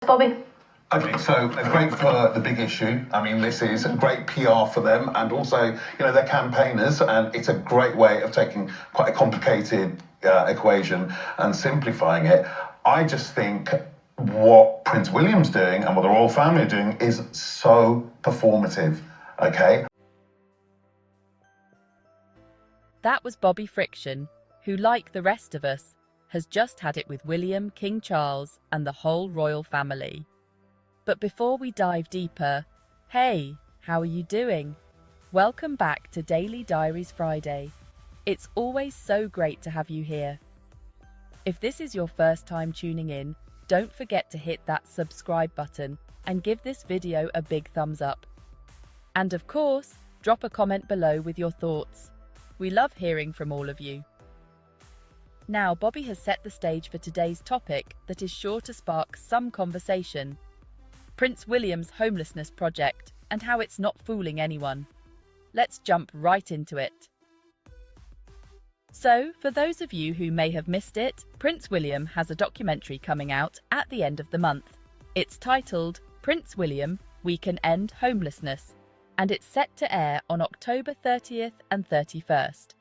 Bobby? Okay, so great for the big issue. I mean, this is great PR for them, and also, you know, they're campaigners, and it's a great way of taking quite a complicated equation and simplifying it. I just think what Prince William's doing and what the royal family are doing is so performative, okay? That was Bobby Friction, who, like the rest of us, has just had it with William, King Charles, and the whole royal family. But before we dive deeper, hey, how are you doing? Welcome back to Daily Diaries Friday. It's always so great to have you here. If this is your first time tuning in, don't forget to hit that subscribe button and give this video a big thumbs up. And of course, drop a comment below with your thoughts. We love hearing from all of you. Now, Bobby has set the stage for today's topic that is sure to spark some conversation. Prince William's homelessness project and how it's not fooling anyone. Let's jump right into it. So, for those of you who may have missed it, Prince William has a documentary coming out at the end of the month. It's titled Prince William, We Can End Homelessness, and it's set to air on October 30th and 31st.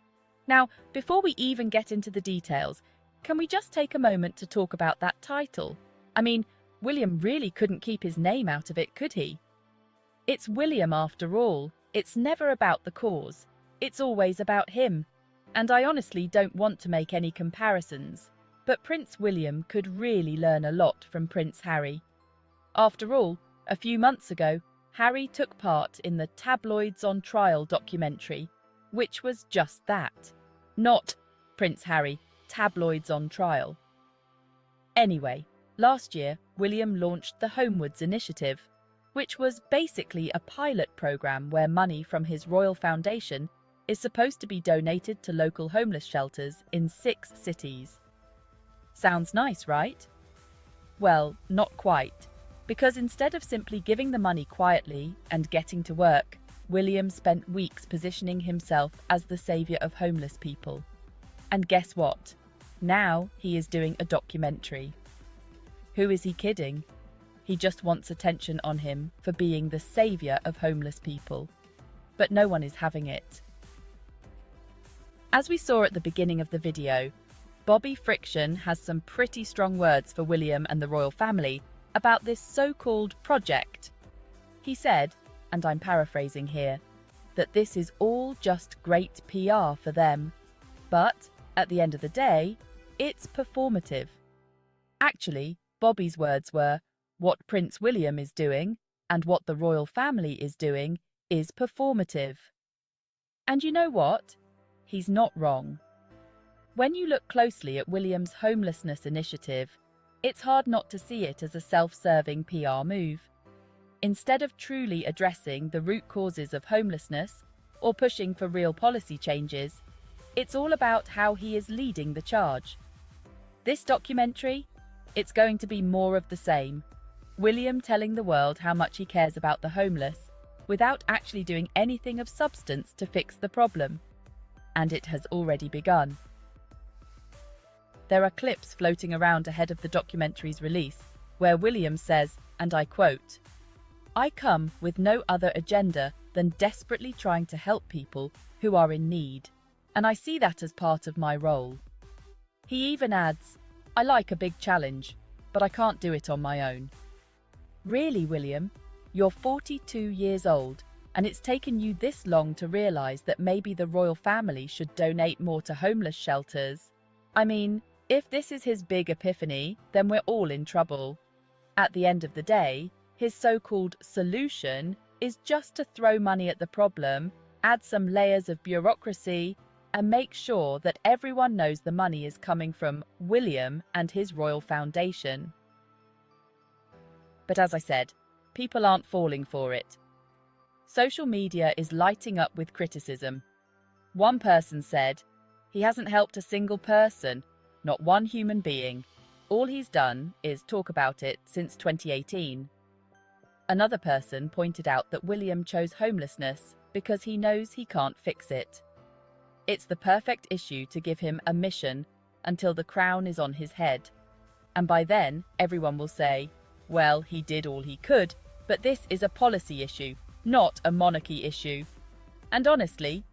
Now, before we even get into the details, can we just take a moment to talk about that title? I mean, William really couldn't keep his name out of it, could he? It's William after all. It's never about the cause. It's always about him. And I honestly don't want to make any comparisons, but Prince William could really learn a lot from Prince Harry. After all, a few months ago, Harry took part in the Tabloids on Trial documentary, which was just that. Not Prince Harry, Tabloids on Trial. Anyway, last year, William launched the Homewards Initiative, which was basically a pilot program where money from his royal foundation is supposed to be donated to local homeless shelters in 6 cities. Sounds nice, right? Well, not quite, because instead of simply giving the money quietly and getting to work, William spent weeks positioning himself as the saviour of homeless people. And guess what? Now he is doing a documentary. Who is he kidding? He just wants attention on him for being the saviour of homeless people. But no one is having it. As we saw at the beginning of the video, Bobby Friction has some pretty strong words for William and the royal family about this so-called project. He said, and I'm paraphrasing here, that this is all just great PR for them. But, at the end of the day, it's performative. Actually, Bobby's words were, what Prince William is doing and what the royal family is doing is performative. And you know what? He's not wrong. When you look closely at William's homelessness initiative, it's hard not to see it as a self-serving PR move. Instead of truly addressing the root causes of homelessness or pushing for real policy changes, it's all about how he is leading the charge. This documentary, it's going to be more of the same. William telling the world how much he cares about the homeless without actually doing anything of substance to fix the problem. And it has already begun. There are clips floating around ahead of the documentary's release where William says, and I quote, "I come with no other agenda than desperately trying to help people who are in need, and I see that as part of my role." He even adds, "I like a big challenge, but I can't do it on my own." Really, William? You're 42 years old, and it's taken you this long to realise that maybe the royal family should donate more to homeless shelters? I mean, if this is his big epiphany, then we're all in trouble. At the end of the day, his so-called solution is just to throw money at the problem, add some layers of bureaucracy, and make sure that everyone knows the money is coming from William and his royal foundation. But as I said, people aren't falling for it. Social media is lighting up with criticism. One person said, "He hasn't helped a single person, not one human being. All he's done is talk about it since 2018. Another person pointed out that William chose homelessness because he knows he can't fix it. It's the perfect issue to give him a mission until the crown is on his head. And by then, everyone will say, Well, he did all he could, but this is a policy issue, not a monarchy issue. And honestly,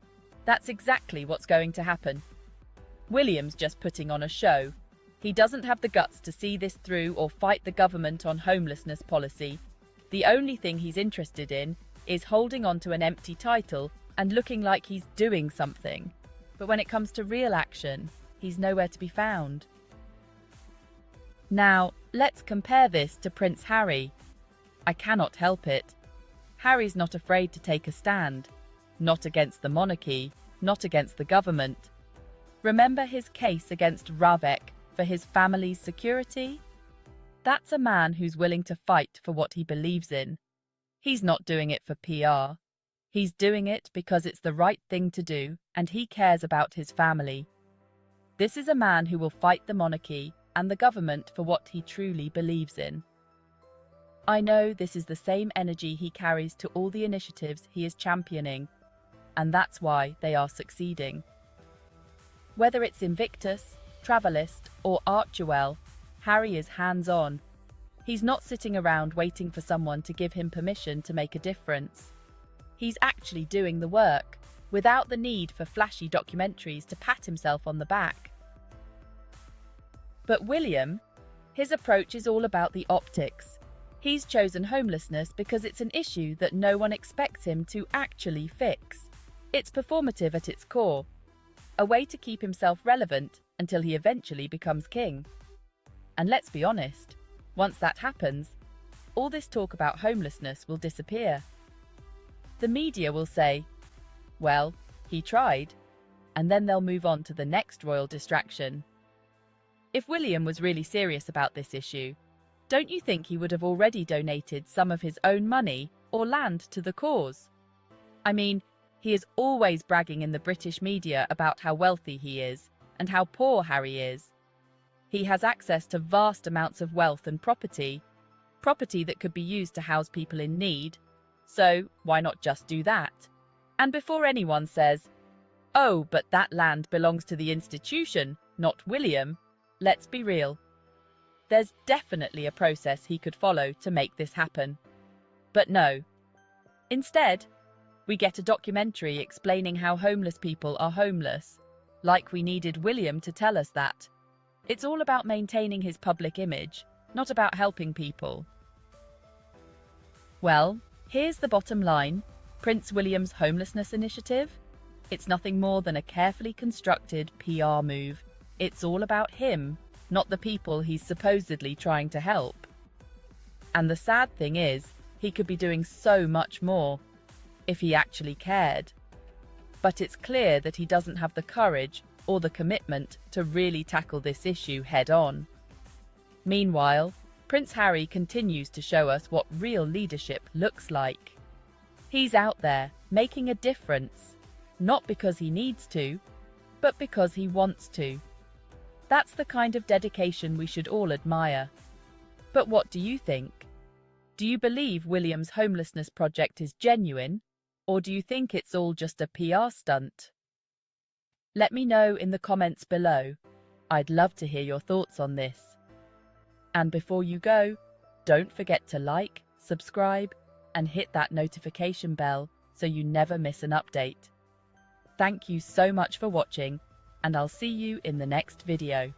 that's exactly what's going to happen. William's just putting on a show. He doesn't have the guts to see this through or fight the government on homelessness policy. The only thing he's interested in is holding on to an empty title and looking like he's doing something. But when it comes to real action, he's nowhere to be found. Now, let's compare this to Prince Harry. I cannot help it. Harry's not afraid to take a stand. Not against the monarchy, not against the government. Remember his case against Ravek for his family's security? That's a man who's willing to fight for what he believes in. He's not doing it for PR. He's doing it because it's the right thing to do and he cares about his family. This is a man who will fight the monarchy and the government for what he truly believes in. I know this is the same energy he carries to all the initiatives he is championing, and that's why they are succeeding. Whether it's Invictus, Travelist, or Archewell, Harry is hands-on. He's not sitting around waiting for someone to give him permission to make a difference. He's actually doing the work, without the need for flashy documentaries to pat himself on the back. But William, his approach is all about the optics. He's chosen homelessness because it's an issue that no one expects him to actually fix. It's performative at its core, a way to keep himself relevant until he eventually becomes king. And let's be honest, once that happens, all this talk about homelessness will disappear. The media will say, well, he tried, and then they'll move on to the next royal distraction. If William was really serious about this issue, don't you think he would have already donated some of his own money or land to the cause? I mean, he is always bragging in the British media about how wealthy he is and how poor Harry is. He has access to vast amounts of wealth and property that could be used to house people in need, so why not just do that? And before anyone says, oh, but that land belongs to the institution, not William, let's be real. There's definitely a process he could follow to make this happen. But no. Instead, we get a documentary explaining how homeless people are homeless, like we needed William to tell us that. It's all about maintaining his public image, not about helping people. Well, here's the bottom line. Prince William's homelessness initiative? It's nothing more than a carefully constructed PR move. It's all about him, not the people he's supposedly trying to help. And the sad thing is, he could be doing so much more, if he actually cared. But it's clear that he doesn't have the courage or the commitment to really tackle this issue head-on. Meanwhile, Prince Harry continues to show us what real leadership looks like. He's out there, making a difference, not because he needs to, but because he wants to. That's the kind of dedication we should all admire. But what do you think? Do you believe William's homelessness project is genuine, or do you think it's all just a PR stunt? Let me know in the comments below. I'd love to hear your thoughts on this. And before you go, don't forget to like, subscribe, and hit that notification bell so you never miss an update. Thank you so much for watching, and I'll see you in the next video.